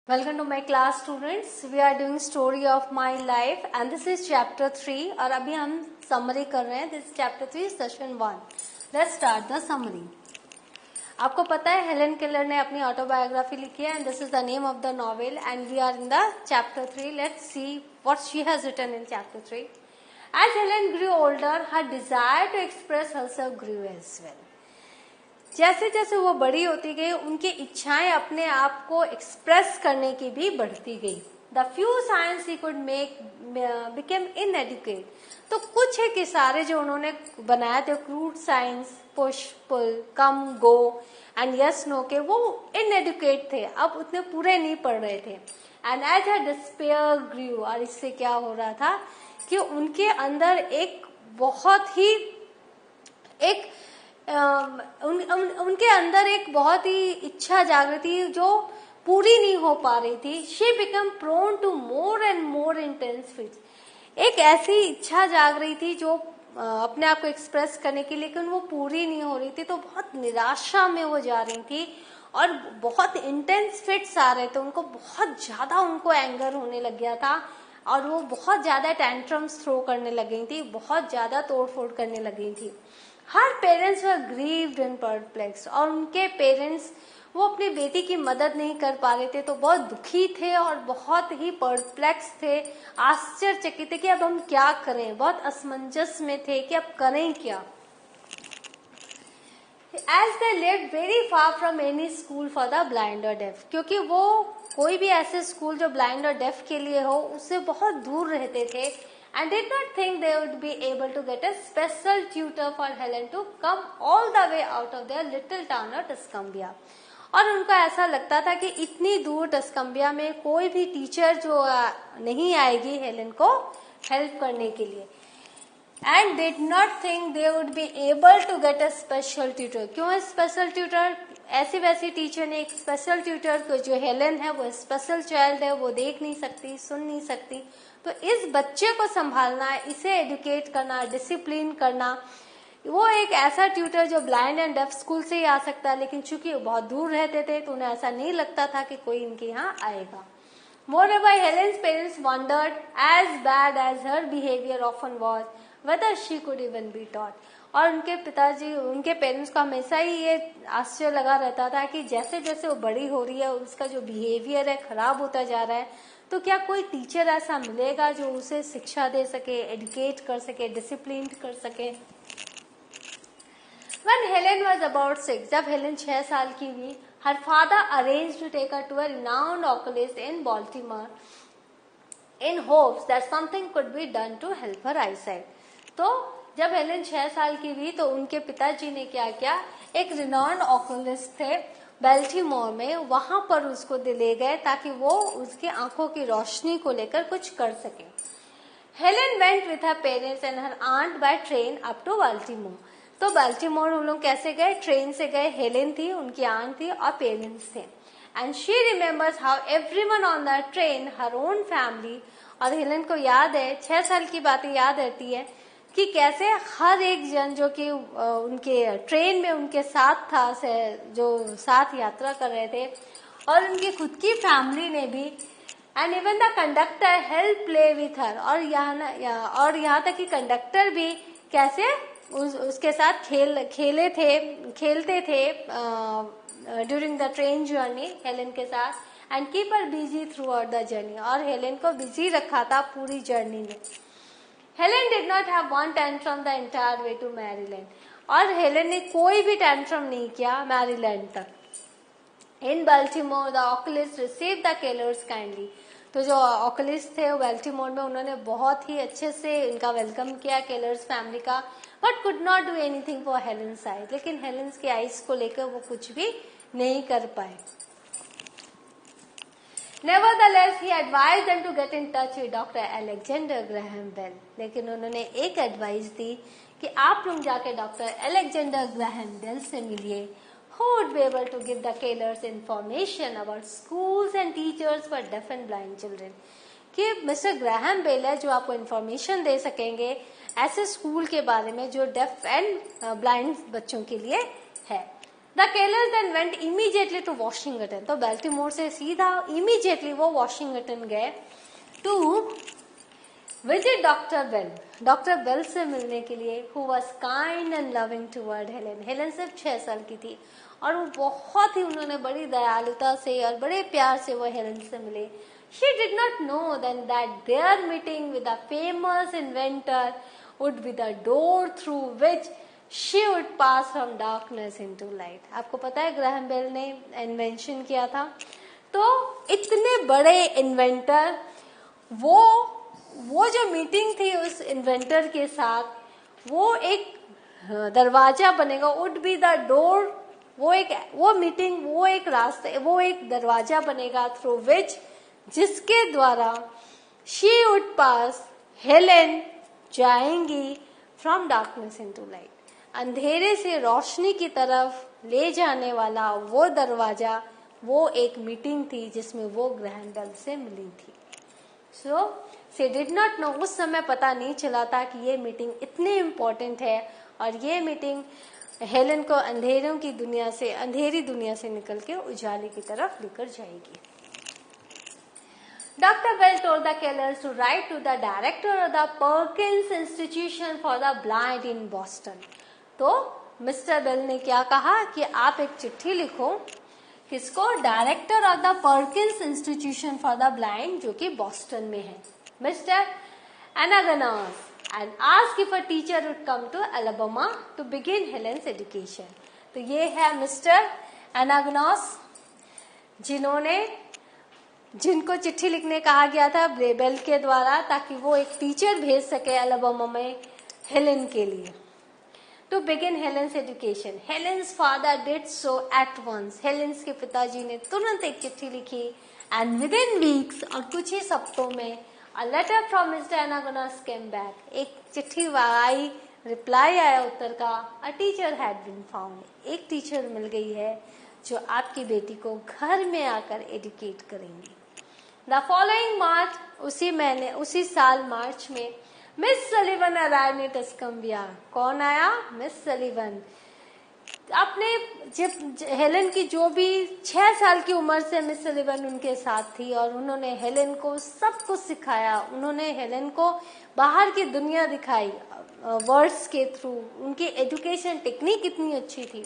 Welcome to my class students. We are doing story of my life and this is chapter 3 और अभी हम summary कर रहे हैं. This is chapter 3 session 1. Let's start the summary. आपको पता है हेलेन केलर ने अपनी ऑटोबायोग्राफी लिखी है and this is the name of the novel and we are in the chapter 3. Let's see what she has written in chapter 3. As Helen grew older, her desire to express herself grew as well. जैसे जैसे वो बड़ी होती गई उनकी इच्छाएं अपने आप को एक्सप्रेस करने की भी बढ़ती गई. The few signs he could make became inadequate. तो कुछ एक इशारे जो उन्होंने बनाए थे crude signs, push pull, come go and yes no के, वो इनएडुकेट थे, अब उतने पूरे नहीं पड़ रहे थे. एंड एज हर डिस्पेयर ग्रू, और इससे क्या हो रहा था कि उनके अंदर एक बहुत ही उनके अंदर एक बहुत ही इच्छा जागृति जो पूरी नहीं हो पा रही थी. She become prone to more and more intense fits. एक ऐसी इच्छा जाग रही थी जो अपने आप को एक्सप्रेस करने की, लेकिन वो पूरी नहीं हो रही थी. तो बहुत निराशा में वो जा रही थी और बहुत इंटेंस फिट्स आ रहे थे उनको, बहुत ज्यादा उनको एंगर होने लग गया था और वो बहुत ज्यादा टेंट्रम्स थ्रो करने लग गई थी, बहुत ज्यादा तोड़फोड़ करने लग गई थी. हर parents were grieved and perplexed, और उनके पेरेंट्स वो अपनी बेटी की मदद नहीं कर पा रहे थे तो बहुत दुखी थे और बहुत ही परप्लेक्स थे, आश्चर्यचकित थे कि अब हम क्या करें, बहुत असमंजस में थे कि अब करें क्या. As they lived very far from any school for the blind or deaf, क्योंकि वो कोई भी ऐसे स्कूल जो ब्लाइंड और डेफ के लिए हो उससे बहुत दूर रहते थे. And did not think they would be able to get a special tutor for Helen to come all the way out of their little town of Tuscumbia. और उनको ऐसा लगता था कि इतनी दूर टस्कम्बिया में कोई भी टीचर जो नहीं आएगी हेलेन को हेल्प करने के लिए. And did not think they would be able to get a special tutor. क्यों स्पेशल ट्यूटर? ऐसी वैसी टीचर ने एक स्पेशल ट्यूटर को, जो हेलेन है वो स्पेशल चाइल्ड है, वो देख नहीं सकती, सुन नहीं सकती, तो इस बच्चे को संभालना, इसे एडुकेट करना, डिसिप्लिन करना, वो एक ऐसा ट्यूटर जो ब्लाइंड एंड डेफ स्कूल से ही आ सकता है, लेकिन चूंकि वो बहुत दूर रहते थे तो उन्हें ऐसा नहीं लगता था कि कोई इनके यहाँ आएगा. Moreover, Helen's parents wondered, as bad as her behavior often was, whether she could even be taught. और उनके पिताजी, उनके पेरेंट्स को हमेशा ही ये आश्चर्य लगा रहता था कि जैसे जैसे वो बड़ी हो रही है उसका जो बिहेवियर है खराब होता जा रहा है, तो क्या कोई टीचर ऐसा मिलेगा जो उसे शिक्षा दे सके, एडुकेट कर सके, डिसिप्लिन कर सके. When Helen was about 6, जब हेलेन 6 साल की हुई, her father arranged to take her to a renowned oculist in Baltimore in hopes that something could be done to help her eyesight. तो जब हेलेन 6 साल की हुई तो उनके पिताजी ने क्या किया, एक रिनाउंड ऑकुलिस्ट थे बेल्टीमोर में, वहां पर उसको ले गए ताकि वो उसकी आंखों की रोशनी को लेकर कुछ कर सके. Helen went with her parents and her aunt by train up to Baltimore. तो बाल्टीमोर उन लोग कैसे गए? ट्रेन से गए. हेलेन थी, उनकी आंट थी और पेरेंट्स थे. And she remembers how everyone on the train, her own family. और हेलेन को याद है, 6 साल की बातें याद रहती है कि कैसे हर एक जन जो कि उनके ट्रेन में उनके साथ था, जो साथ यात्रा कर रहे थे, और उनकी खुद की फैमिली ने भी, and even the conductor help play with her. और यहाँ तक कि कंडक्टर भी कैसे उसके साथ खेलते थे during the train journey Helen के साथ, and keep her busy through out the journey. और हेलेन को बिजी रखा था पूरी जर्नी में. Helen did not have one tantrum the entire way to Maryland. और हेलेन ने कोई भी टेंट्रम नहीं किया मैरीलैंड तक. In Baltimore, the oculist received the Kellers kindly. तो जो ऑकुलिस्ट थे वो बाल्टीमोर में, उन्होंने बहुत ही अच्छे से इनका वेलकम किया केलर्स फैमिली का, but could not do anything for Helen's eyes. लेकिन हेलेन्स की आइज को लेकर वो कुछ भी नहीं कर पाए. Nevertheless, he advised them to get in touch with Dr. Alexander Graham Bell. लेकिन उन्होंने एक एडवाइस दी कि आप लोग जाके डॉक्टर एलेक्जेंडर ग्राहम बेल से मिलिए, who would be able to give the Kellers information about schools and teachers for deaf and blind children. कि मिस्टर ग्राहम बेल है जो आपको इन्फॉर्मेशन दे सकेंगे ऐसे स्कूल के बारे में जो डेफ एंड ब्लाइंड बच्चों के लिए है. The Kellers then went immediately to Washington. तो बेल्टीमोर से सीधा इमीडिएटली वो वॉशिंगटन गए to visit doctor Bell, doctor Bell से मिलने के लिए, who was kind and loving toward Helen. Helen सिर्फ 6 साल की थी और वो बहुत ही, उन्होंने बड़ी दयालुता से और बड़े प्यार से वो हेलेन से मिले। She did not know then that their meeting with the famous inventor would be the door through which she would pass from darkness into light। आपको पता है ग्राहम बेल ने इन्वेंशन किया था, तो इतने बड़े इन्वेंटर, वो जो मीटिंग थी उस इन्वेंटर के साथ, वो एक दरवाजा बनेगा, वुड बी द डोर, वो मीटिंग, वो एक रास्ते, वो एक दरवाजा बनेगा थ्रू विच, जिसके द्वारा शी वुड पास, हेलेन जाएंगी फ्रॉम डार्कनेस इनटू लाइट, अंधेरे से रोशनी की तरफ ले जाने वाला वो दरवाजा, वो एक मीटिंग थी जिसमें वो ग्रैहम बेल से मिली थी। So she did not know, उस समय पता नहीं चला था कि ये मीटिंग इतनी इम्पोर्टेंट है और ये मीटिंग हेलेन को अंधेरों की दुनिया से, अंधेरी दुनिया से निकल के उजाले की तरफ लेकर जाएगी। Dr. Bell told the Kellers to write to the director of the Perkins Institution for the Blind in Boston। तो मिस्टर बेल ने क्या कहा कि आप एक चिट्ठी लिखो, किसको? Director of the Perkins institution for the blind, जो कि बॉस्टन में है, mister एनागनास, and ask if a teacher would come to Alabama to begin Helen's education। तो ये है मिस्टर एनागनास, जिनको चिट्ठी लिखने कहा गया था बेल के द्वारा, ताकि वो एक टीचर भेज सके अलाबामा में हेलेन के लिए, to begin Helen's education. Helen's father did so at once. Helen's के पिताजी ने तुरंत एक चिट्ठी लिखी, एंड विद इन वीक्स, और कुछ ही हफ्तों में, a letter from Mr Anagnos came back, एक चिट्ठी आई, रिप्लाई आया उत्तर का, a teacher had been found, एक टीचर मिल गई है जो आपकी बेटी को घर में आकर एजुकेट करेंगी। द फॉलोइंग मार्च, उसी साल मार्च में, मिस सलीवन अराइव्ड इन टस्कम्बिया। कौन आया? मिस सलीवन। अपने जब हेलेन की जो भी 6 साल की उम्र से मिस सलीवन उनके साथ थी, और उन्होंने हेलेन को सब कुछ सिखाया, उन्होंने हेलेन को बाहर की दुनिया दिखाई वर्ड्स के थ्रू, उनकी एजुकेशन टेक्निक इतनी अच्छी थी।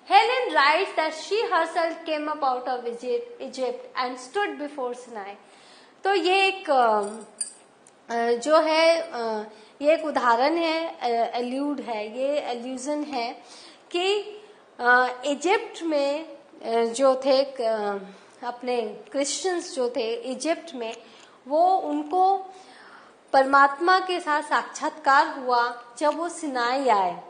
Helen writes that she herself came up out of Egypt and stood before Sinai। तो ये एक जो है ये एक उदाहरण है, एल्यूड है, ये एल्यूजन है कि इजिप्ट में जो थे अपने क्रिश्चियंस जो थे इजिप्ट में, वो उनको परमात्मा के साथ साक्षात्कार हुआ जब वो सिनाई आए,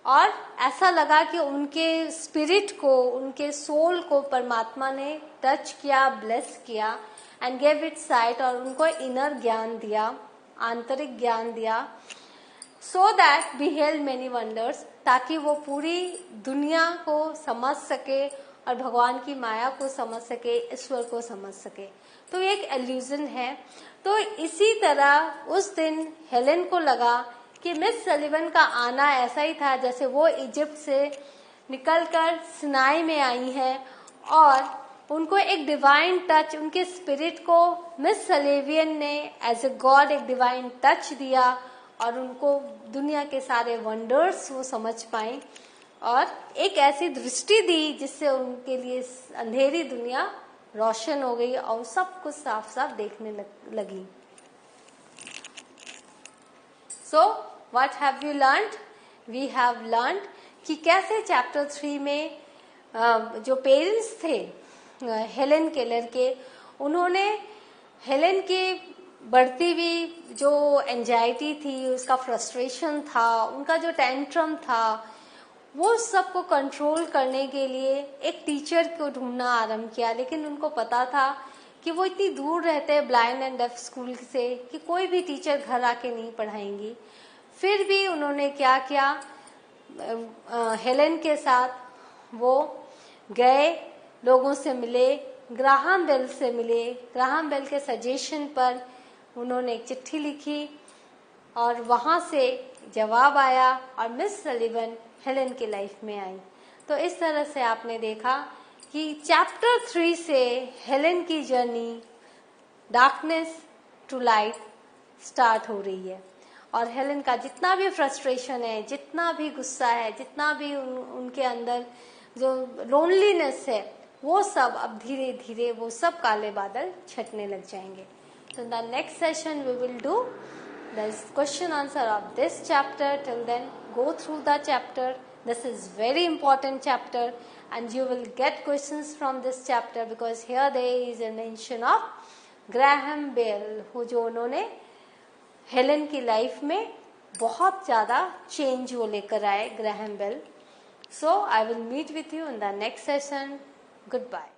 और ऐसा लगा कि उनके स्पिरिट को, उनके सोल को परमात्मा ने टच किया, ब्लेस किया, एंड गेव इट साइट, और उनको इनर ज्ञान दिया, आंतरिक ज्ञान दिया, so that beheld many wonders, ताकि वो पूरी दुनिया को समझ सके और भगवान की माया को समझ सके, ईश्वर को समझ सके। तो एक एल्यूजन है। तो इसी तरह उस दिन हेलेन को लगा कि मिस सलीवन का आना ऐसा ही था जैसे वो इजिप्ट से निकलकर सिनाई में आई हैं, और उनको एक डिवाइन टच, उनके स्पिरिट को मिस सलीवियन ने एज ए गॉड एक डिवाइन टच दिया, और उनको दुनिया के सारे वंडर्स वो समझ पाए, और एक ऐसी दृष्टि दी जिससे उनके लिए अंधेरी दुनिया रोशन हो गई और सब कुछ साफ साफ देखने लगी। So what have we learned? We have learned कि कैसे चैप्टर 3 में जो पेरेंट्स थे हेलेन केलर के, उन्होंने हेलेन की बढ़ती हुई जो एंजाइटी थी, उसका फ्रस्ट्रेशन था, उनका जो टेंट्रम था, वो सबको कंट्रोल करने के लिए एक टीचर को ढूंढना आरंभ किया। लेकिन उनको पता था कि वो इतनी दूर रहते हैं ब्लाइंड एंड डेफ स्कूल से कि कोई भी टीचर घर आके नहीं पढ़ाएंगी। फिर भी उन्होंने क्या किया, हेलेन के साथ वो गए, लोगों से मिले, ग्राहम बेल से मिले। ग्राहम बेल के सजेशन पर उन्होंने एक चिट्ठी लिखी और वहां से जवाब आया और मिस सलीवन हेलेन की लाइफ में आई। तो इस तरह से आपने देखा कि चैप्टर 3 से हेलेन की journey darkness to light start हो रही है और हेलेन का जितना भी फ्रस्ट्रेशन है, जितना भी गुस्सा है, जितना भी उनके अंदर जो लोनलीनेस है, वो सब अब धीरे धीरे वो सब काले बादल छटने लग जाएंगे. So in the next session we will do the question answer of this chapter. Till then, go through the chapter. This is very important chapter and you will get questions from this chapter because here there is a mention of Graham Bell, जो उन्होंने Helen की life में बहुत ज्यादा change वो लेकर आए, Graham Bell. So I will meet with you in the next session. Good bye.